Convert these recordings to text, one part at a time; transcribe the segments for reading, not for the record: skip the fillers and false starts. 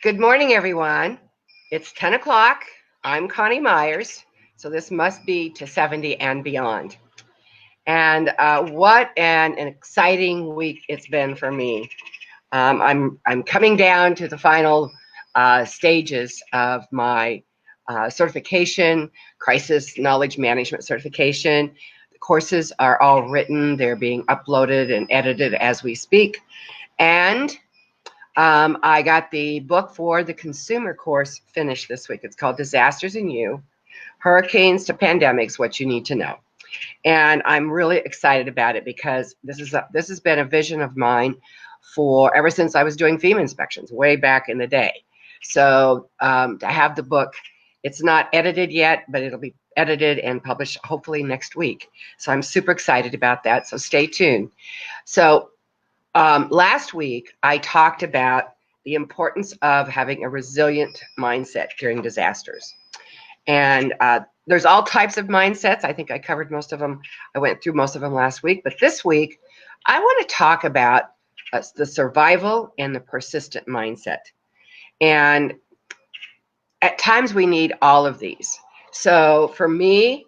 Good morning, everyone. It's 10 o'clock. I'm Connie Myers, so this must be to 70 and beyond. And what an exciting week it's been for me. I'm coming down to the final stages of my certification, crisis knowledge management certification. The courses are all written, they're being uploaded and edited as we speak. And I got the book for the consumer course finished this week. It's called Disasters in You, Hurricanes to Pandemics, What You Need to Know. And I'm really excited about it because this has been a vision of mine for ever since I was doing FEMA inspections way back in the day. So to have the book, it's not edited yet, but it'll be edited and published hopefully next week. So I'm super excited about that. So stay tuned. So last week, I talked about the importance of having a resilient mindset during disasters. And there's all types of mindsets. I think I covered most of them. I went through most of them last week. But this week, I want to talk about the survival and the persistent mindset. And at times, we need all of these. So for me,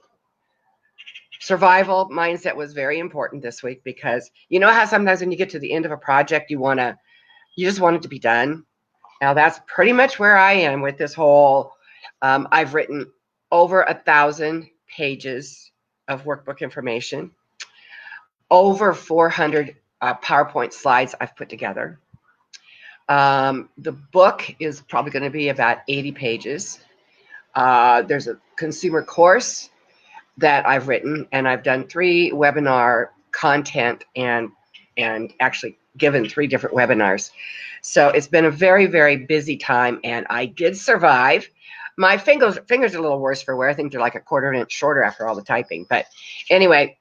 survival mindset was very important this week because you know how sometimes when you get to the end of a project, you just want it to be done. Now that's pretty much where I am with this whole. I've written over 1,000 pages of workbook information, over 400 PowerPoint slides I've put together. The book is probably going to be about 80 pages. There's a consumer course that I've written, and I've done 3 webinar content and actually given 3 different webinars. So it's been a very, very busy time, and I did survive. My fingers are a little worse for wear. I think they're like a quarter of an inch shorter after all the typing. But anyway,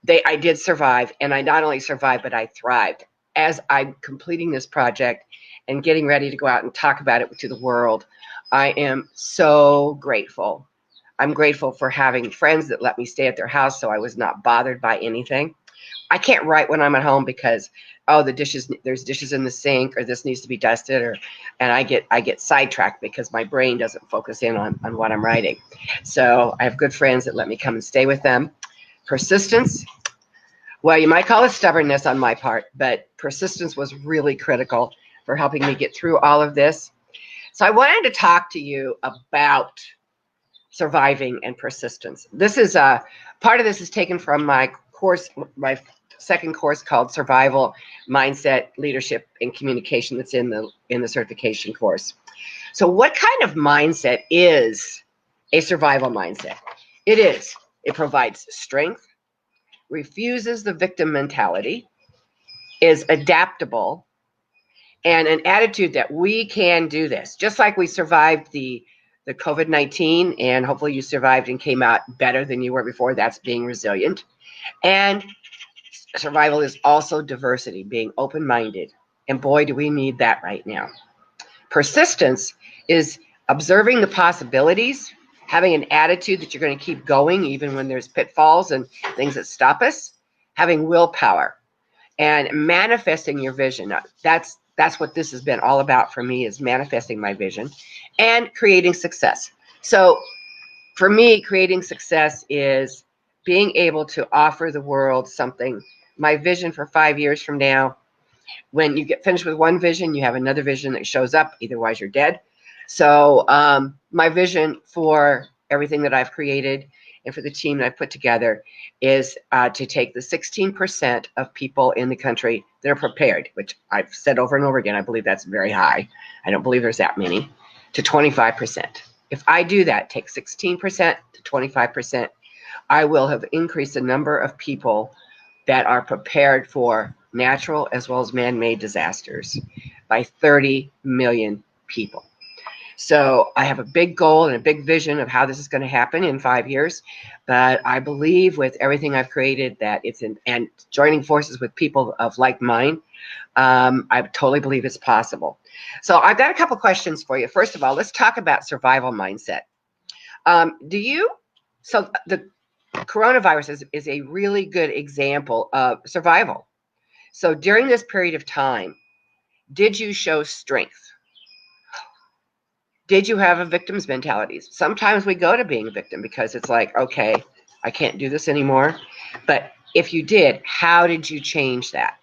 I did survive, and I not only survived, but I thrived. As I'm completing this project and getting ready to go out and talk about it to the world, I am so grateful. I'm grateful for having friends that let me stay at their house so I was not bothered by anything. I can't write when I'm at home because there's dishes in the sink, or this needs to be dusted, and I get sidetracked because my brain doesn't focus in on what I'm writing. So I have good friends that let me come and stay with them. Persistence, well, you might call it stubbornness on my part, but persistence was really critical for helping me get through all of this. So I wanted to talk to you about surviving and persistence. This is part of this is taken from my course, my second course called Survival, Mindset, Leadership, and Communication. That's in the certification course. So what kind of mindset is a survival mindset? It provides strength, refuses the victim mentality, is adaptable, and an attitude that we can do this. Just like we survived the COVID-19, and hopefully you survived and came out better than you were before. That's being resilient. And survival is also diversity, being open-minded. And boy, do we need that right now. Persistence is observing the possibilities, having an attitude that you're going to keep going even when there's pitfalls and things that stop us, having willpower, and manifesting your vision. That's what this has been all about for me, is manifesting my vision and creating success. So for me, creating success is being able to offer the world something. My vision for 5 years from now, when you get finished with one vision, you have another vision that shows up, otherwise you're dead. So my vision for everything that I've created and for the team that I've put together is to take the 16% of people in the country that are prepared, which I've said over and over again, I believe that's very high. I don't believe there's that many, to 25%. If I do that, take 16% to 25%, I will have increased the number of people that are prepared for natural as well as man-made disasters by 30 million people. So I have a big goal and a big vision of how this is going to happen in 5 years. But I believe with everything I've created that and joining forces with people of like mind, I totally believe it's possible. So I've got a couple questions for you. First of all, let's talk about survival mindset. So the coronavirus is a really good example of survival. So during this period of time, did you show strength? Did you have a victim's mentality? Sometimes we go to being a victim because it's like, okay, I can't do this anymore. But if you did, how did you change that?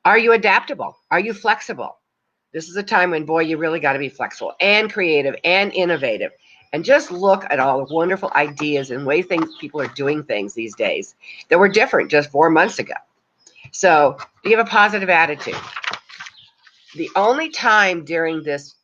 Are you adaptable? Are you flexible? This is a time when, boy, you really got to be flexible and creative and innovative. And just look at all the wonderful ideas and ways people are doing things these days that were different just 4 months ago. So, do you have a positive attitude? The only time during this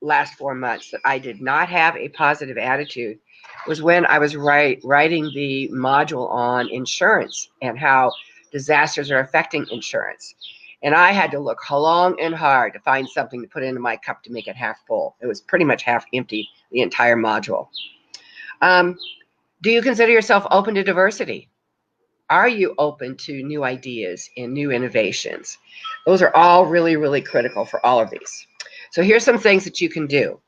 last 4 months that I did not have a positive attitude was when I was writing the module on insurance and how disasters are affecting insurance. And I had to look long and hard to find something to put into my cup to make it half full. It was pretty much half empty, the entire module. Do you consider yourself open to diversity? Are you open to new ideas and new innovations? Those are all really, really critical for all of these. So here's some things that you can do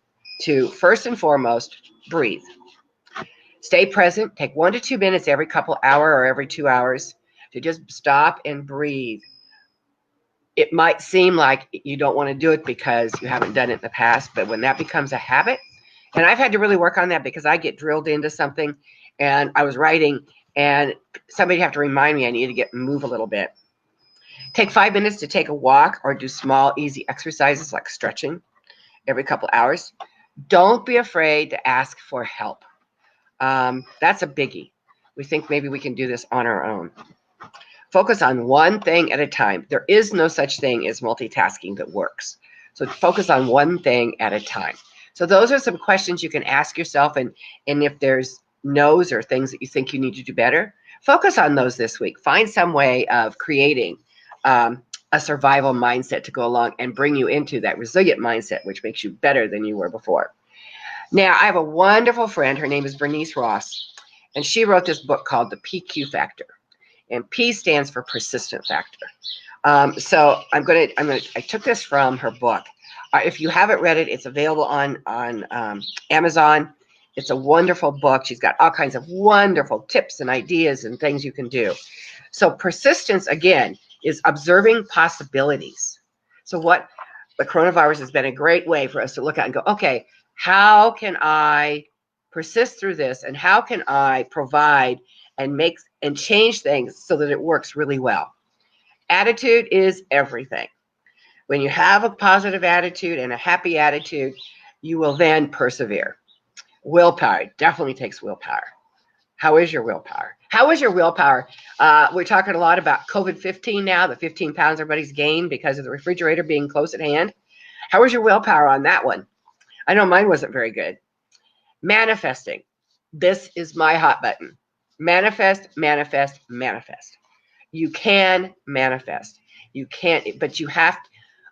to, first and foremost, breathe. Stay present. Take 1 to 2 minutes every couple hour or every 2 hours to just stop and breathe. It might seem like you don't want to do it because you haven't done it in the past, but when that becomes a habit, and I've had to really work on that because I get drilled into something, and I was writing, and somebody have to remind me I need to move a little bit. Take 5 minutes to take a walk or do small, easy exercises like stretching every couple hours. Don't be afraid to ask for help. That's a biggie. We think maybe we can do this on our own. Focus on one thing at a time. There is no such thing as multitasking that works. So focus on one thing at a time. So those are some questions you can ask yourself, and if there's no's or things that you think you need to do better, focus on those this week. Find some way of creating a survival mindset to go along and bring you into that resilient mindset, which makes you better than you were before. Now, I have a wonderful friend. Her name is Bernice Ross, and she wrote this book called The PQ Factor. And P stands for persistent factor. So I took this from her book. If you haven't read it, it's available on Amazon. It's a wonderful book. She's got all kinds of wonderful tips and ideas and things you can do. So persistence, again, is observing possibilities. So the coronavirus has been a great way for us to look at and go, okay, how can I persist through this, and how can I provide and make and change things so that it works really well? Attitude is everything. When you have a positive attitude and a happy attitude, you will then persevere. Willpower definitely takes willpower. How is your willpower? How is your willpower? We're talking a lot about COVID-15 now, the 15 pounds everybody's gained because of the refrigerator being close at hand. How is your willpower on that one? I know mine wasn't very good. Manifesting. This is my hot button. Manifest, manifest, manifest. You can manifest. You can't, but you have,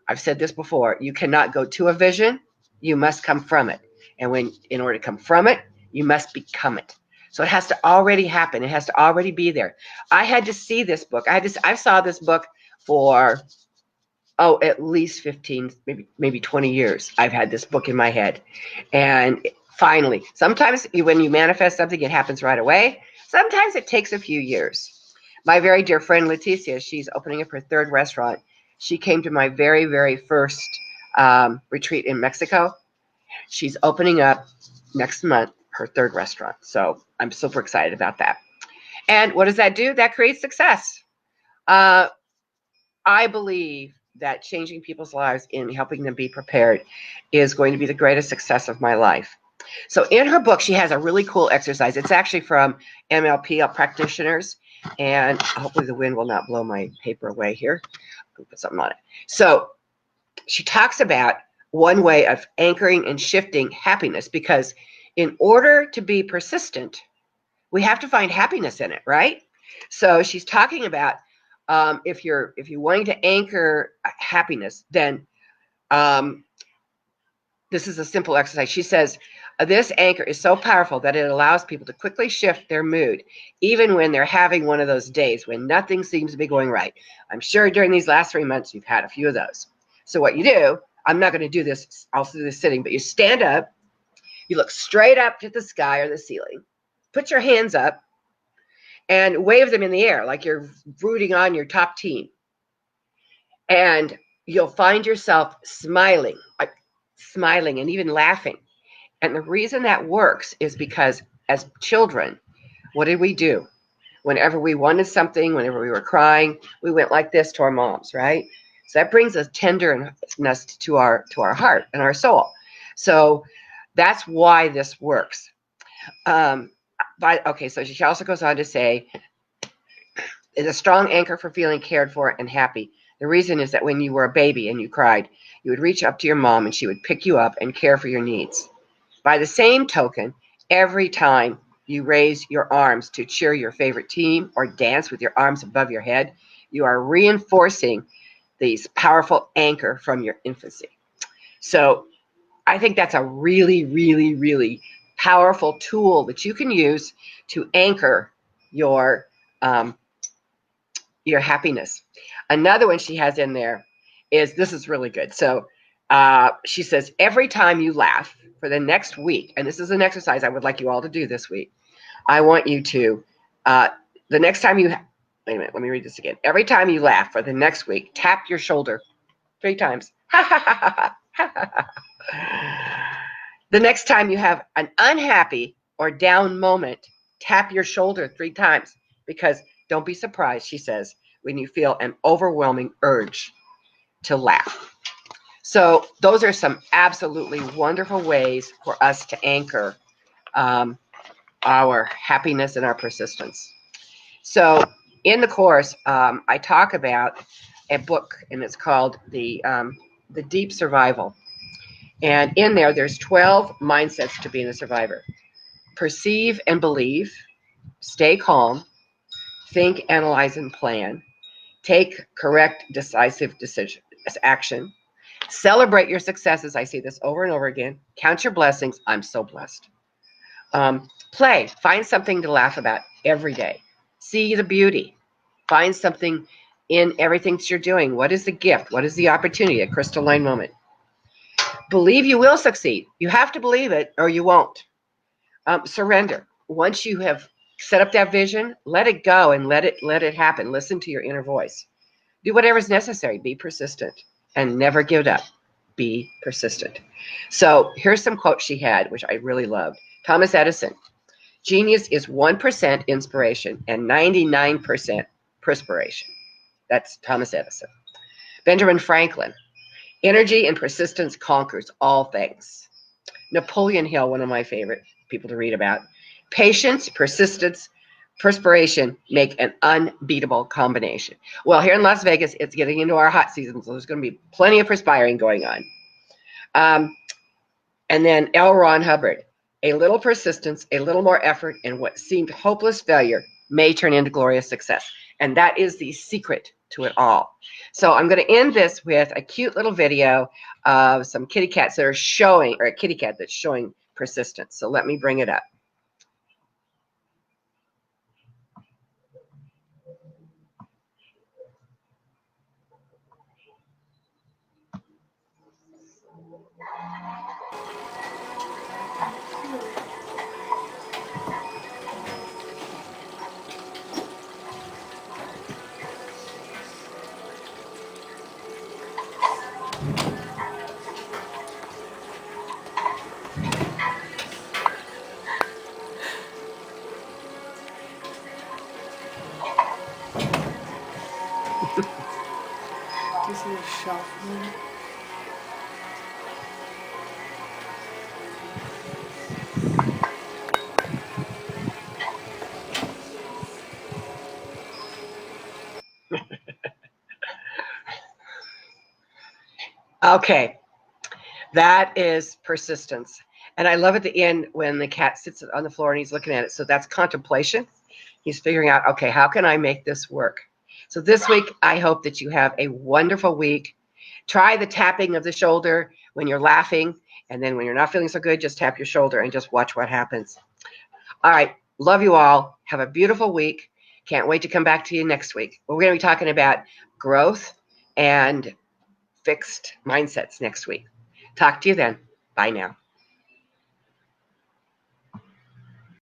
I've said this before, you cannot go to a vision. You must come from it. And in order to come from it, you must become it. So it has to already happen. It has to already be there. I had to see this book. I saw this book for, at least 15, maybe 20 years. I've had this book in my head. And finally, sometimes when you manifest something, it happens right away. Sometimes it takes a few years. My very dear friend Leticia, she's opening up her 3rd restaurant. She came to my very, very first retreat in Mexico. She's opening up next month her 3rd restaurant. So I'm super excited about that. And what does that do? That creates success. I believe that changing people's lives and helping them be prepared is going to be the greatest success of my life. So in her book, she has a really cool exercise. It's actually from MLP practitioners, and hopefully the wind will not blow my paper away here. I'll put something on it. So she talks about one way of anchoring and shifting happiness, because in order to be persistent, we have to find happiness in it, right? So she's talking about if you're wanting to anchor happiness, then this is a simple exercise. She says, this anchor is so powerful that it allows people to quickly shift their mood, even when they're having one of those days when nothing seems to be going right. I'm sure during these last 3 months, you've had a few of those. So what you do, I'm not going to do this, I'll do this sitting, but you stand up, you look straight up to the sky or the ceiling, put your hands up, and wave them in the air like you're rooting on your top team. And you'll find yourself smiling. smiling, and even laughing. And the reason that works is because as children, what did we do? Whenever we wanted something, whenever we were crying, we went like this to our moms, right? So that brings a tenderness to our heart and our soul. So that's why this works. So she also goes on to say, is a strong anchor for feeling cared for and happy. The reason is that when you were a baby and you cried, you would reach up to your mom and she would pick you up and care for your needs. By the same token, every time you raise your arms to cheer your favorite team or dance with your arms above your head, you are reinforcing these powerful anchor from your infancy. So I think that's a really, really, really powerful tool that you can use to anchor your happiness. Another one she has in there is, this is really good. So she says, every time you laugh for the next week, and this is an exercise I would like you all to do this week. I want you to, the next time you, wait a minute, let me read this again. Every time you laugh for the next week, tap your shoulder 3 times. The next time you have an unhappy or down moment, tap your shoulder 3 times, because don't be surprised, she says, when you feel an overwhelming urge to laugh. So those are some absolutely wonderful ways for us to anchor our happiness and our persistence. So in the course, I talk about a book, and it's called The Deep Survival. And in there, there's 12 mindsets to being a survivor. Perceive and believe, stay calm, think, analyze, and plan, take correct, decisive action, celebrate your successes. I see this over and over again. Count your blessings. I'm so blessed. Play. Find something to laugh about every day. See the beauty. Find something in everything that you're doing. What is the gift? What is the opportunity? A crystalline moment. Believe you will succeed. You have to believe it or you won't. Surrender. Once you have set up that vision, let it go and let it happen. Listen to your inner voice. Do whatever's necessary. Be persistent and never give up. Be persistent. So here's some quotes she had, which I really loved. Thomas Edison. Genius is 1% inspiration and 99% perspiration. That's Thomas Edison. Benjamin Franklin. Energy and persistence conquers all things. Napoleon Hill, one of my favorite people to read about. Patience, persistence, perspiration make an unbeatable combination. Well, here in Las Vegas, it's getting into our hot season, so there's going to be plenty of perspiring going on. And then L. Ron Hubbard. A little persistence, a little more effort, and what seemed hopeless failure may turn into glorious success. And that is the secret to it all. So I'm going to end this with a cute little video of some kitty cats that are showing, or a kitty cat that's showing persistence. So let me bring it up. This is a shuffling. Okay, that is persistence. And I love at the end when the cat sits on the floor and he's looking at it. So that's contemplation. He's figuring out, okay, how can I make this work? So this week, I hope that you have a wonderful week. Try the tapping of the shoulder when you're laughing. And then when you're not feeling so good, just tap your shoulder and just watch what happens. All right. Love you all. Have a beautiful week. Can't wait to come back to you next week. We're going to be talking about growth and fixed mindsets next week. Talk to you then. Bye now.